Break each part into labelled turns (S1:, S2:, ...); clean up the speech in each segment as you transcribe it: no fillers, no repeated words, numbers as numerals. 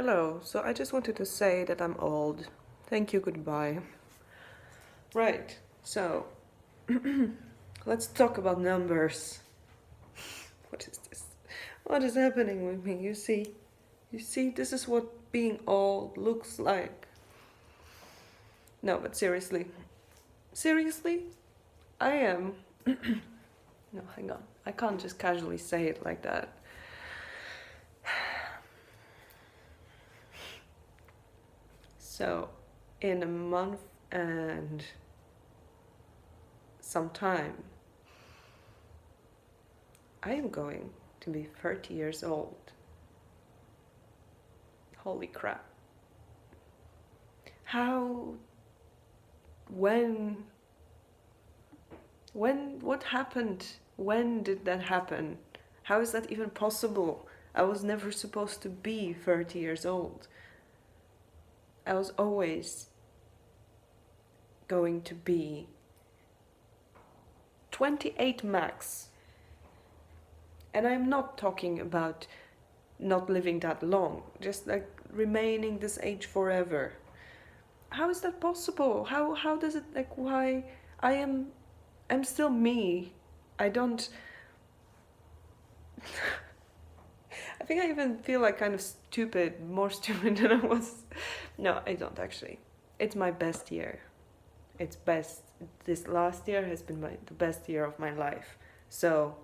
S1: Hello, so I just wanted to say that I'm old. Thank you, goodbye. Right, so let's talk about numbers. What is this? What is happening with me? You see, this is what being old looks like. No, but seriously, I am. No, hang on. I can't just casually say it like that. So, in a month and some time, I am going to be 30 years old. Holy crap. How, when, what happened? When did that happen? How is that even possible? I was never supposed to be 30 years old. I was always going to be 28 max. And I'm not talking about not living that long, just like remaining this age forever. How is that possible? How does it, like, why I'm still me. I don't I think I even feel like kind of stupid, more stupid than I was. No, I don't actually. It's my best year. It's best. This last year has been the best year of my life. So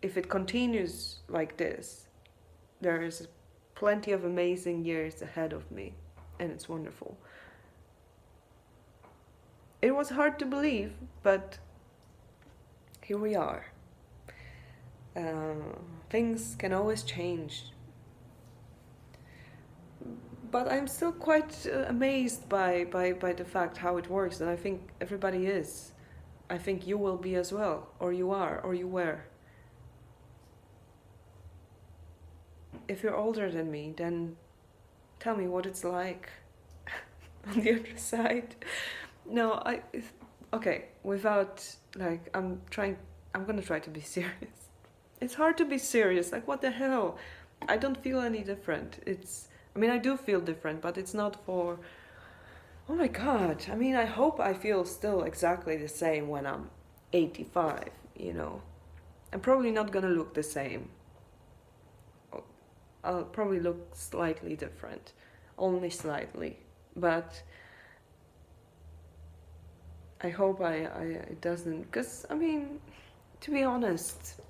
S1: if it continues like this, there is plenty of amazing years ahead of me, and it's wonderful. It was hard to believe, but here we are. Things can always change. But I'm still quite amazed by the fact how it works, and I think everybody is. I think you will be as well, or you are, or you were. If you're older than me, then tell me what it's like on the other side. No, okay, without, like, I'm gonna try to be serious. It's hard to be serious, like, what the hell? I don't feel any different. I mean, I do feel different, but it's not for, oh my god. I mean, I hope I feel still exactly the same when I'm 85, you know. I'm probably not gonna look the same. I'll probably look slightly different, only slightly. But I hope it doesn't, because, I mean, to be honest,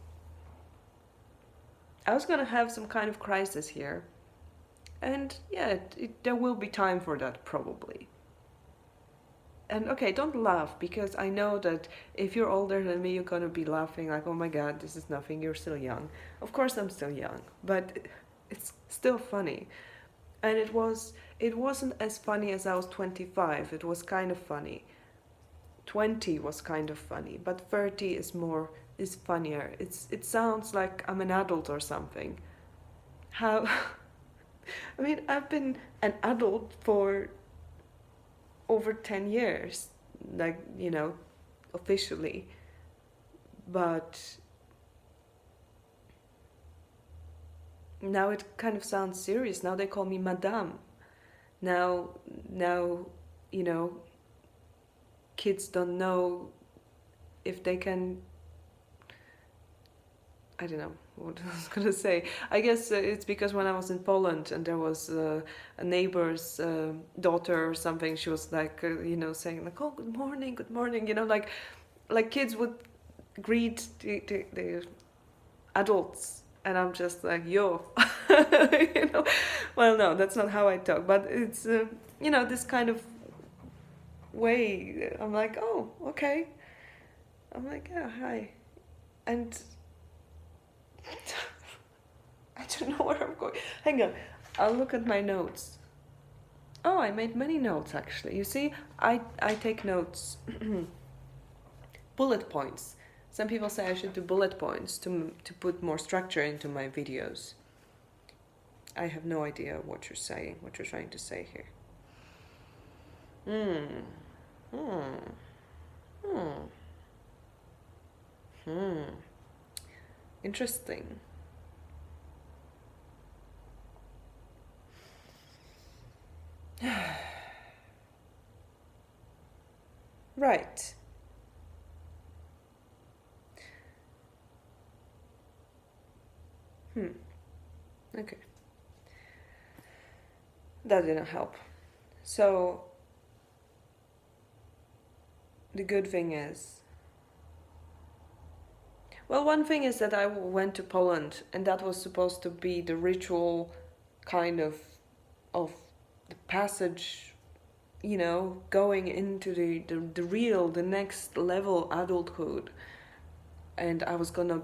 S1: I was gonna have some kind of crisis here. And yeah, there will be time for that, probably. And okay, don't laugh, because I know that if you're older than me, you're gonna be laughing like, oh my god, this is nothing, you're still young. Of course I'm still young, but it's still funny. And it wasn't as funny as I was 25. It was kind of funny. 20 was kind of funny, but 30 is funnier. It sounds like I'm an adult or something. How I mean, I've been an adult for over 10 years, like, officially. But now it kind of sounds serious. Now they call me Madame. Now, you know, kids don't know if they can. I don't know what I was gonna say. I guess it's because when I was in Poland and there was a neighbor's daughter or something, she was like, saying like, "Oh, good morning," like kids would greet the adults, and I'm just like, "Yo," you know. Well, no, that's not how I talk, but it's this kind of way. I'm like, "Oh, okay." I'm like, "Yeah, hi," and I don't know where I'm going. Hang on, I'll look at my notes. Oh, I made many notes actually. You see, I take notes, bullet points. Some people say I should do bullet points to put more structure into my videos. I have no idea what you're saying, what you're trying to say here. Hmm. Hmm. Hmm. Hmm. Interesting. Right. Hmm. Okay. That didn't help. So the good thing is, well, one thing is that I went to Poland, and that was supposed to be the ritual kind of the passage, going into the real, the next level adulthood. And I was gonna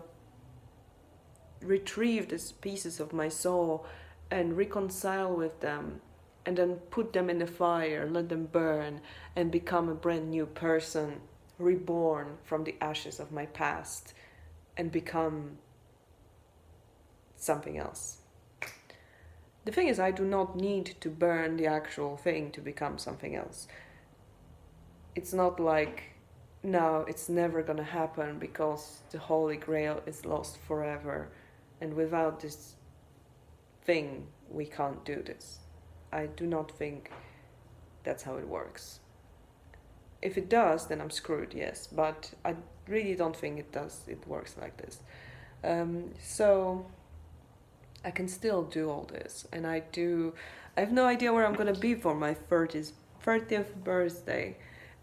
S1: retrieve these pieces of my soul and reconcile with them, and then put them in the fire, let them burn, and become a brand new person, reborn from the ashes of my past, and become something else. The thing is, I do not need to burn the actual thing to become something else. It's not like, no, it's never gonna happen because the Holy Grail is lost forever, and without this thing, we can't do this. I do not think that's how it works. If it does, then I'm screwed, yes, but I really don't think it does. It works like this. So I can still do all this, and I do. I have no idea where I'm gonna be for my 30th birthday,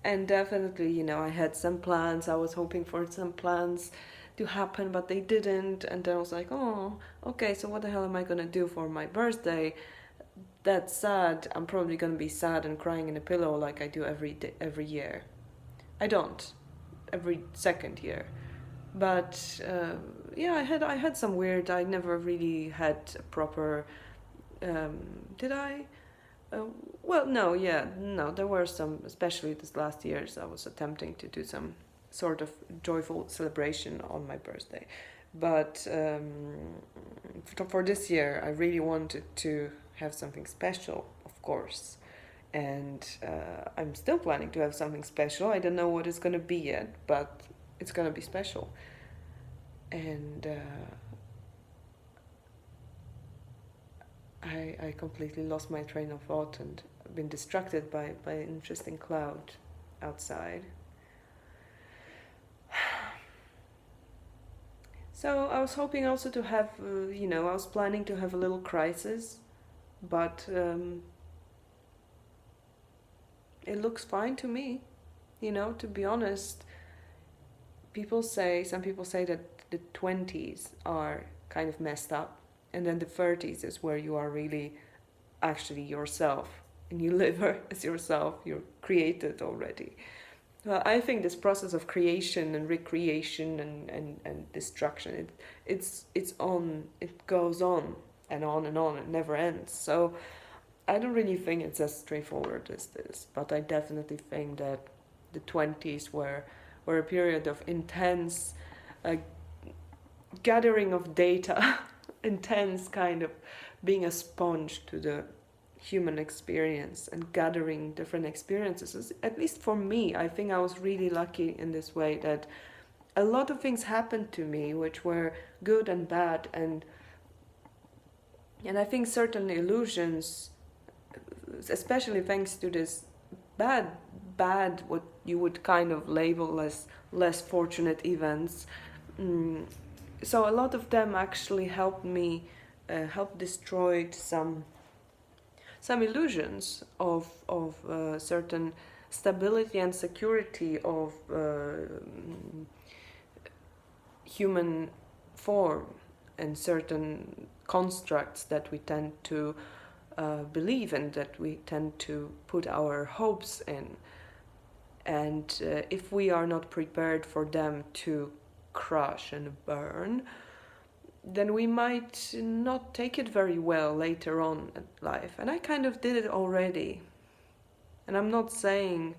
S1: and definitely, I had some plans. I was hoping for some plans to happen, but they didn't. And then I was like, oh, okay. So what the hell am I gonna do for my birthday? That's sad. I'm probably gonna be sad and crying in a pillow like I do every year. I don't every second year. But yeah, I had some weird. I never really had a proper. Did I? Uh, well, no, yeah, no. There were some, especially this last years. I was attempting to do some sort of joyful celebration on my birthday, but for this year, I really wanted to have something special, of course. And I'm still planning to have something special. I don't know what it's gonna be yet, but it's gonna be special. And I completely lost my train of thought and been distracted by an interesting cloud outside. So I was hoping also to have, I was planning to have a little crisis, but it looks fine to me. To be honest, some people say that the 20s are kind of messed up, and then the 30s is where you are really actually yourself, and you live as yourself, you're created already. Well, I think this process of creation and recreation and destruction, it goes on and on and on, it never ends. So I don't really think it's as straightforward as this, but I definitely think that the 20s were a period of intense uh, gathering of data, intense kind of being a sponge to the human experience and gathering different experiences. At least for me, I think I was really lucky in this way that a lot of things happened to me which were good and bad, and I think certain illusions, especially thanks to this bad what you would kind of label as less fortunate events. So a lot of them actually helped me, helped destroy some illusions of certain stability and security of human form, and certain constructs that we tend to believe in, that we tend to put our hopes in. And if we are not prepared for them to crush and burn, then we might not take it very well later on in life. And I kind of did it already. And I'm not saying,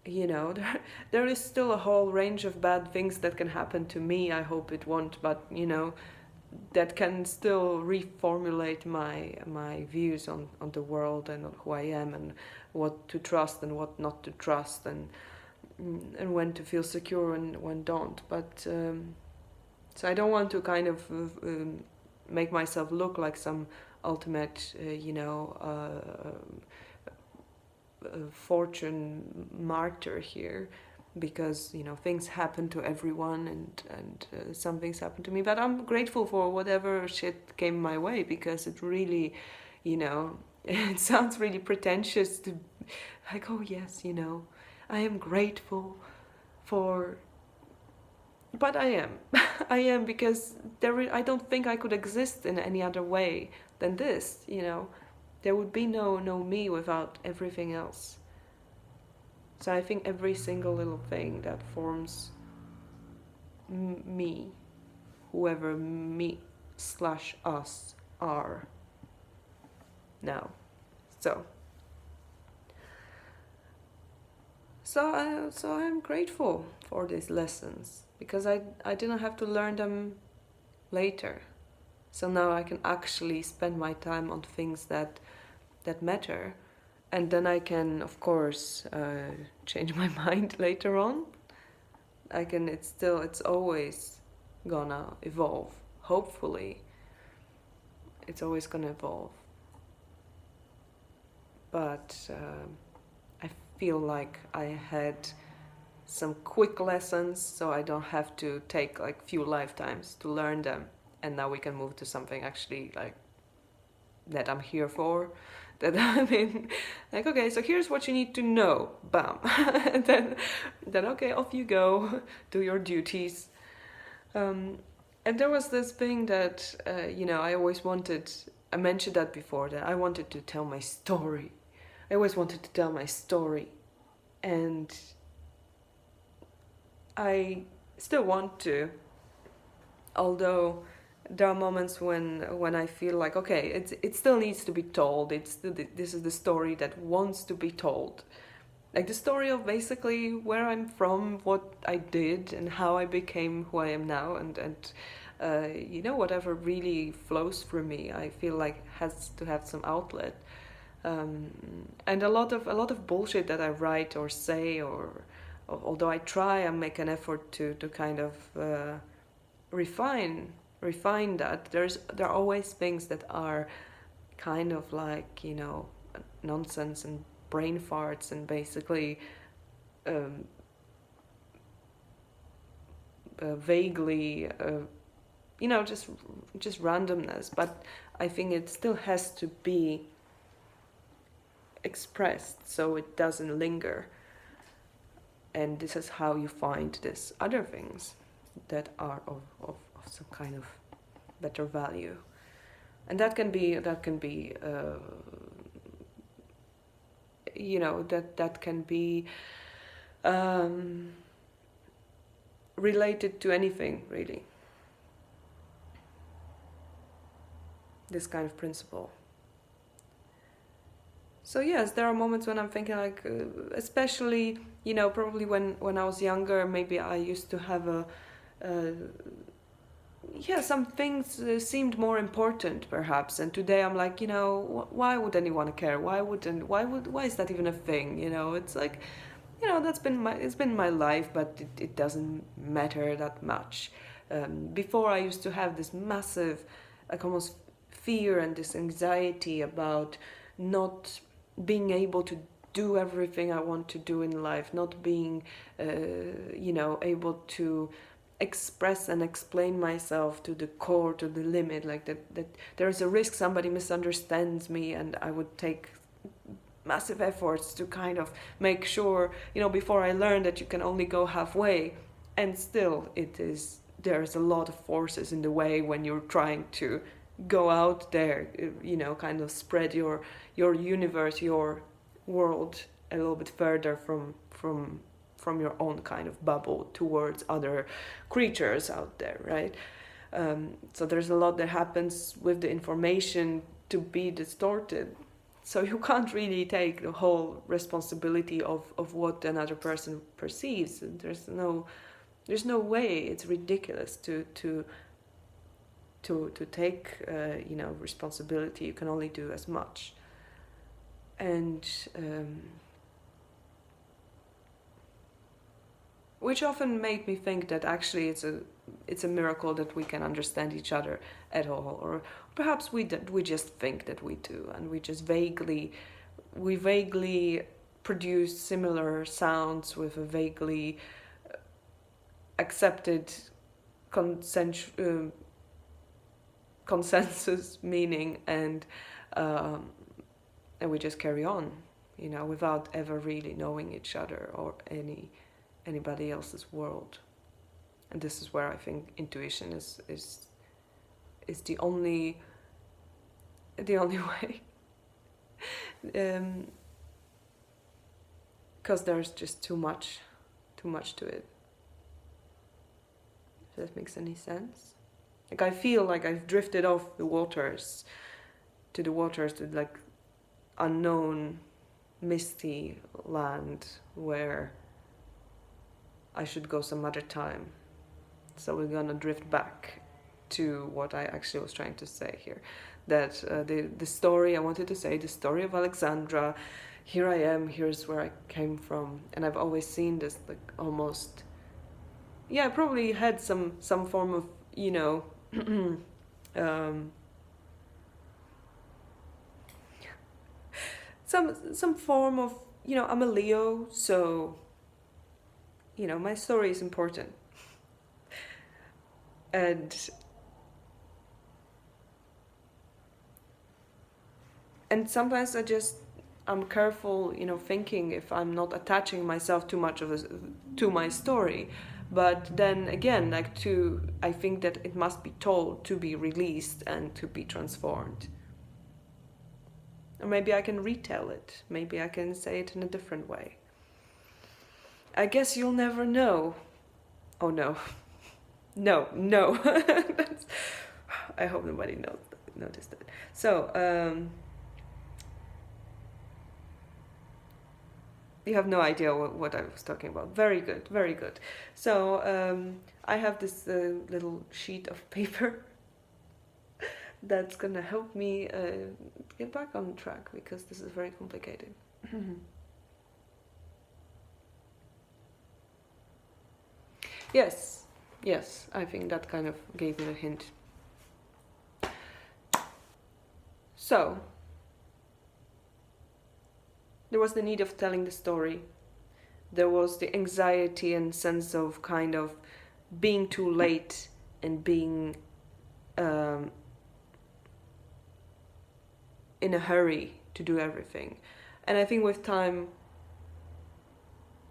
S1: there is still a whole range of bad things that can happen to me. I hope it won't, but, that can still reformulate my views on the world and on who I am, and what to trust and what not to trust, and when to feel secure and when don't. But so I don't want to kind of make myself look like some ultimate, fortune martyr here, because things happen to everyone, and some things happen to me, but I'm grateful for whatever shit came my way, because it really, it sounds really pretentious to, like, oh yes, I am grateful for, but I am. I am, because I don't think I could exist in any other way than this. There would be no me without everything else. So I think every single little thing that forms me, whoever me slash us are now. So I'm grateful for these lessons, because I didn't have to learn them later. So now I can actually spend my time on things that matter, and then I can, of course, change my mind later on. It's always gonna evolve. Hopefully, it's always gonna evolve. But I feel like I had some quick lessons, so I don't have to take like few lifetimes to learn them. And now we can move to something actually like that I'm here for. That I'm in, like, okay, so here's what you need to know. Bam. And then okay, off you go, do your duties. And there was this thing that I always wanted. I mentioned that before, that I wanted to tell my story. I always wanted to tell my story, and I still want to, although there are moments when I feel like, okay, it still needs to be told. This is the story that wants to be told, like the story of basically where I'm from, what I did, and how I became who I am now, and whatever really flows through me, I feel like has to have some outlet. And a lot of bullshit that I write or say, or although I try and make an effort to kind of refine that, there are always things that are kind of like nonsense and brain farts, and basically vaguely just randomness, but I think it still has to be expressed so it doesn't linger. And this is how you find these other things that are of some kind of better value. And that can be that can be related to anything, really, this kind of principle. So yes, there are moments when I'm thinking like, especially, probably when I was younger, maybe I used to have some things seemed more important perhaps, and today I'm like, why would anyone care? Why is that even a thing? It's like, it's been my life, but it doesn't matter that much. Before I used to have this massive, like almost fear and this anxiety about not being able to do everything I want to do in life, not being, able to express and explain myself to the core, to the limit, like that there is a risk somebody misunderstands me, and I would take massive efforts to kind of make sure, before I learned that you can only go halfway, and still there's a lot of forces in the way when you're trying to go out there, kind of spread your universe, your world a little bit further from your own kind of bubble towards other creatures out there, right? So there's a lot that happens with the information to be distorted. So you can't really take the whole responsibility of what another person perceives. There's no way. It's ridiculous to take responsibility. You can only do as much, and which often made me think that actually it's a miracle that we can understand each other at all, or perhaps we just think that we do, and we vaguely produce similar sounds with a vaguely accepted consensus meaning, and we just carry on, without ever really knowing each other or anybody else's world. And this is where I think intuition is the only way, because there's just too much to it. If that makes any sense. Like, I feel like I've drifted off the waters to like unknown, misty land where I should go some other time. So we're gonna drift back to what I actually was trying to say here. That the story I wanted to say, the story of Alexandra, here I am, here's where I came from. And I've always seen this like almost, I probably had some form of, some form of, I'm a Leo, so, my story is important. And sometimes I'm careful, thinking if I'm not attaching myself too much to my story. But then again, I think that it must be told to be released and to be transformed. Or maybe I can retell it. Maybe I can say it in a different way. I guess you'll never know. Oh no. No. I hope nobody noticed it. So, you have no idea what I was talking about. Very good, very good. So I have this little sheet of paper that's gonna help me get back on track, because this is very complicated. Yes, I think that kind of gave me a hint. So, there was the need of telling the story. There was the anxiety and sense of kind of being too late and being in a hurry to do everything. And I think with time,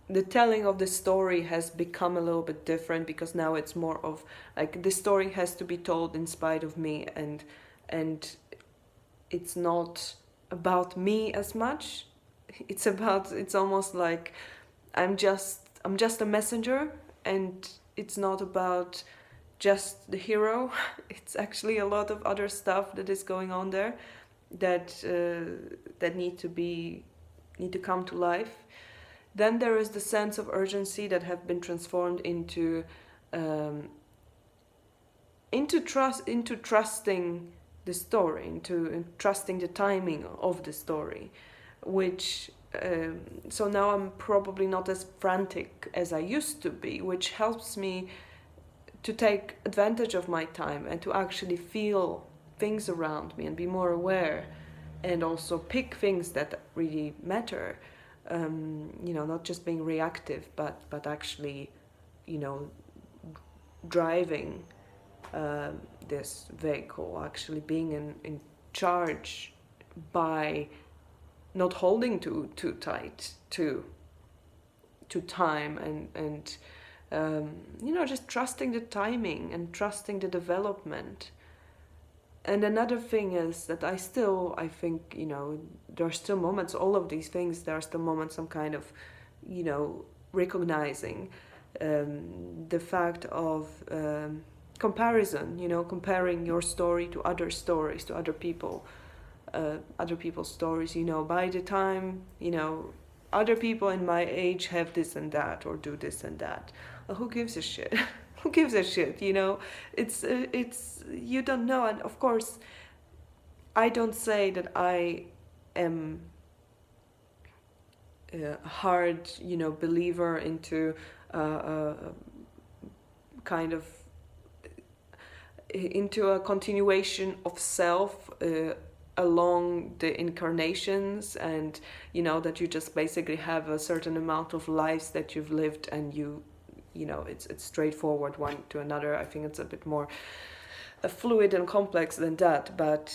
S1: the telling of the story has become a little bit different, because now it's more of like the story has to be told in spite of me, and it's not about me as much. It's almost like I'm just a messenger, and it's not about just the hero. It's actually a lot of other stuff that is going on there that need to come to life. Then there is the sense of urgency that have been transformed into trusting the story, into trusting the timing of the story, which so now I'm probably not as frantic as I used to be, which helps me to take advantage of my time and to actually feel things around me and be more aware, and also pick things that really matter. Not just being reactive, but actually, driving this vehicle, actually being in charge by not holding too tight to time, and just trusting the timing and trusting the development. And another thing is that I think, there are still moments, all of these things, there are still moments I'm kind of, recognizing the fact of comparison, comparing your story to other stories, to other people, other people's stories. By the time, other people in my age have this and that, or do this and that. Well, who gives a shit? Who gives a shit? It's you don't know. And of course, I don't say that I am a hard, believer into kind of into a continuation of self along the incarnations, and that you just basically have a certain amount of lives that you've lived, and it's straightforward one to another. I think it's a bit more fluid and complex than that, but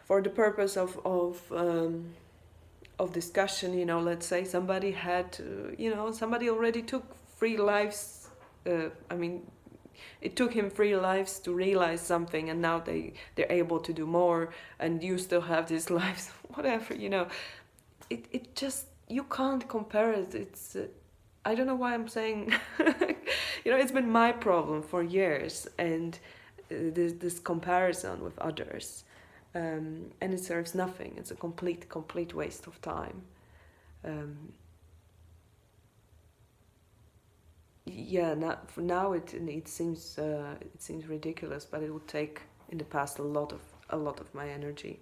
S1: for the purpose of discussion, let's say somebody had somebody already took 3 lives. I mean, it took him 3 lives to realize something, and now they're able to do more, and you still have these lives. Whatever, it just, you can't compare it. It's I don't know why I'm saying it's been my problem for years, and this comparison with others, and it serves nothing. It's a complete waste of time. Yeah, now it seems ridiculous, but it would take in the past a lot of my energy.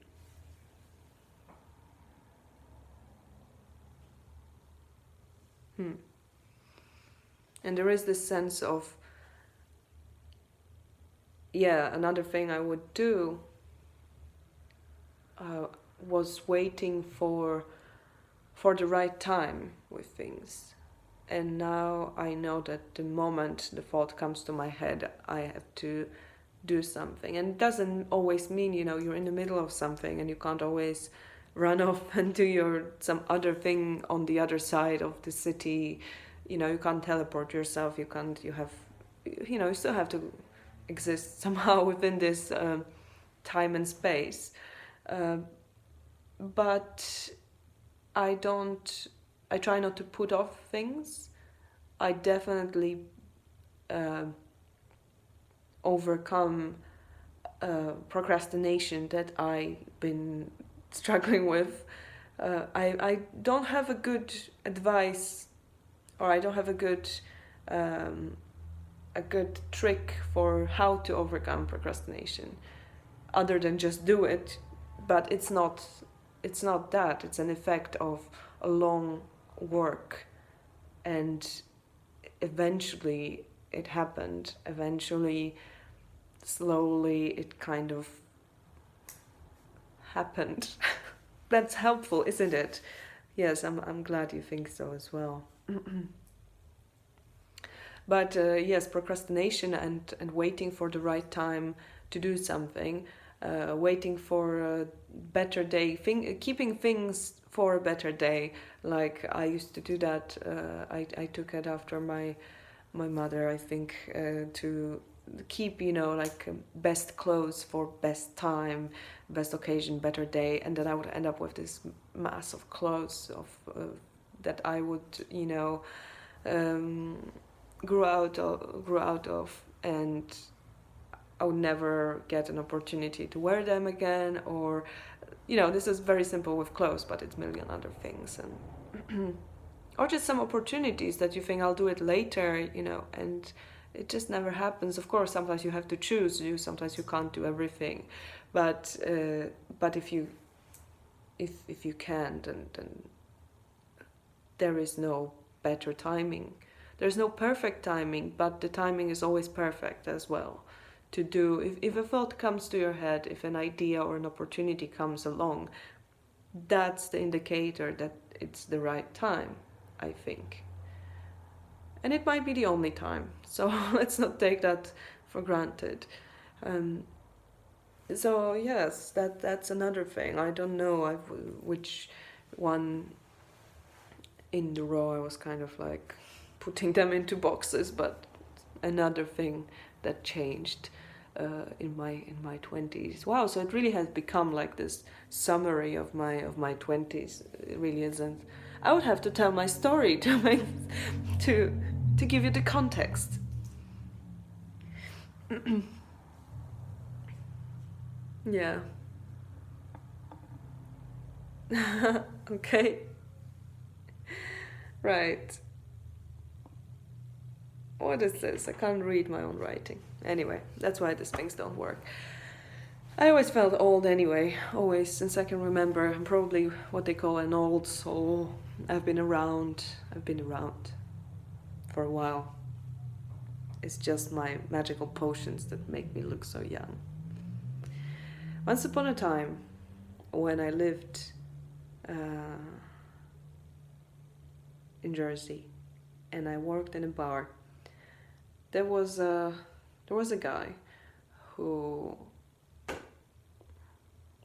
S1: And there is this sense of, another thing I would do was waiting for the right time with things. And now I know that the moment the thought comes to my head, I have to do something. And it doesn't always mean, you're in the middle of something and you can't always run off and do some other thing on the other side of the city. You can't teleport yourself. You still have to exist somehow within this time and space. But I try not to put off things. I definitely overcome procrastination that I've been struggling with. I don't have a good advice, or I don't have a good trick for how to overcome procrastination, other than just do it. But it's not that. It's an effect of a long work, and eventually it happened. Eventually, slowly, it kind of happened. That's helpful, isn't it? Yes, I'm glad you think so as well. But yes, procrastination and waiting for the right time to do something, waiting for a better day, keeping things for a better day. Like I used to do that. I took it after my mother, I think, to keep best clothes for best time, best occasion, better day, and then I would end up with this mass of clothes that I would grew out of, and I would never get an opportunity to wear them again. Or this is very simple with clothes, but it's a million other things, and or just some opportunities that you think I'll do it later, and it just never happens. Of course, sometimes you have to choose. Sometimes you can't do everything, but if you can, then there is no better timing. There's no perfect timing, but the timing is always perfect as well. To do, if a thought comes to your head, if an idea or an opportunity comes along, that's the indicator that it's the right time, I think. And it might be the only time, so let's not take that for granted. So yes, that's another thing. I don't know which one in the row I was kind of like putting them into boxes, but another thing that changed in my 20s. Wow, so it really has become like this summary of my 20s. It really isn't. I would have to tell my story to give you the context. Yeah. Okay. Right. What is this? I can't read my own writing. Anyway, that's why these things don't work. I always felt old anyway, always, since I can remember. I'm probably what they call an old soul. I've been around for a while. It's just my magical potions that make me look so young. Once upon a time, when I lived uh, in Jersey and I worked in a bar, there was a there was a guy who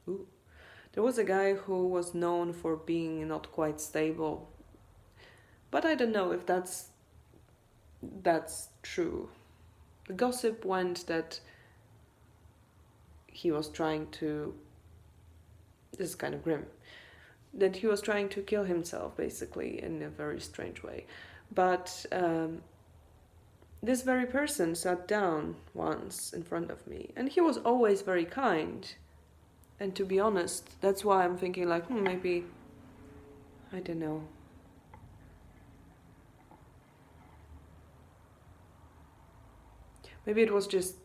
S1: ooh, there was a guy who was known for being not quite stable, but I don't know if that's true. The gossip went that he was trying to, this is kind of grim, that he was trying to kill himself basically in a very strange way. But this very person sat down once in front of me, and he was always very kind. And to be honest, that's why I'm thinking like, maybe, I don't know. Maybe it was just,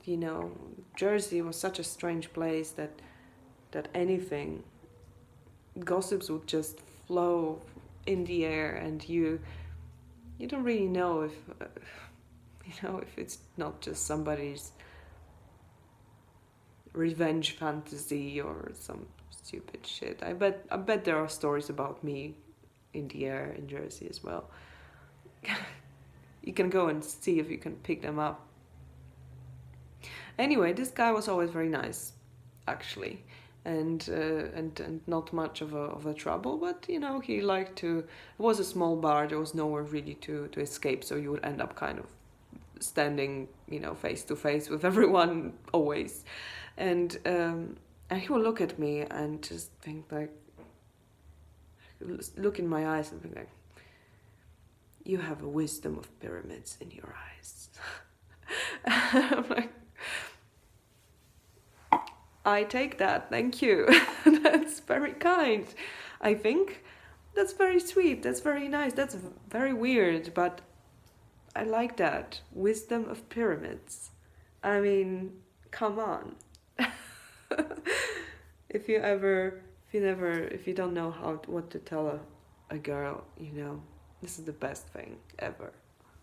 S1: Jersey was such a strange place that anything, gossips would just flow in the air, and you don't really know if if it's not just somebody's revenge fantasy or some stupid shit. I bet there are stories about me in the air in Jersey as well. You can go and see if you can pick them up. Anyway, this guy was always very nice, actually, and not much of a trouble. But he liked to. It was a small bar. There was nowhere really to escape, so you would end up kind of standing, face to face with everyone always, and he would look at me and just think like, look in my eyes and think like, you have a wisdom of pyramids in your eyes. I'm like, I take that, thank you. That's very kind. I think that's very sweet. That's very nice. That's very weird, but I like that. Wisdom of pyramids. I mean, come on. if you don't know what to tell a girl, this is the best thing ever.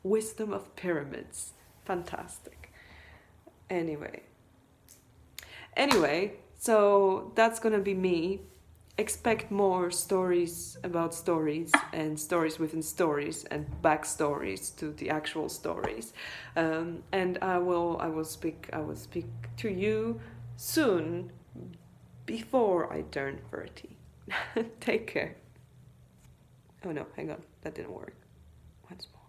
S1: Wisdom of pyramids. Fantastic. Anyway, so that's gonna be me. Expect more stories about stories and stories within stories and backstories to the actual stories, and I will speak to you soon, before I turn 30. Take care. Oh no, hang on, that didn't work.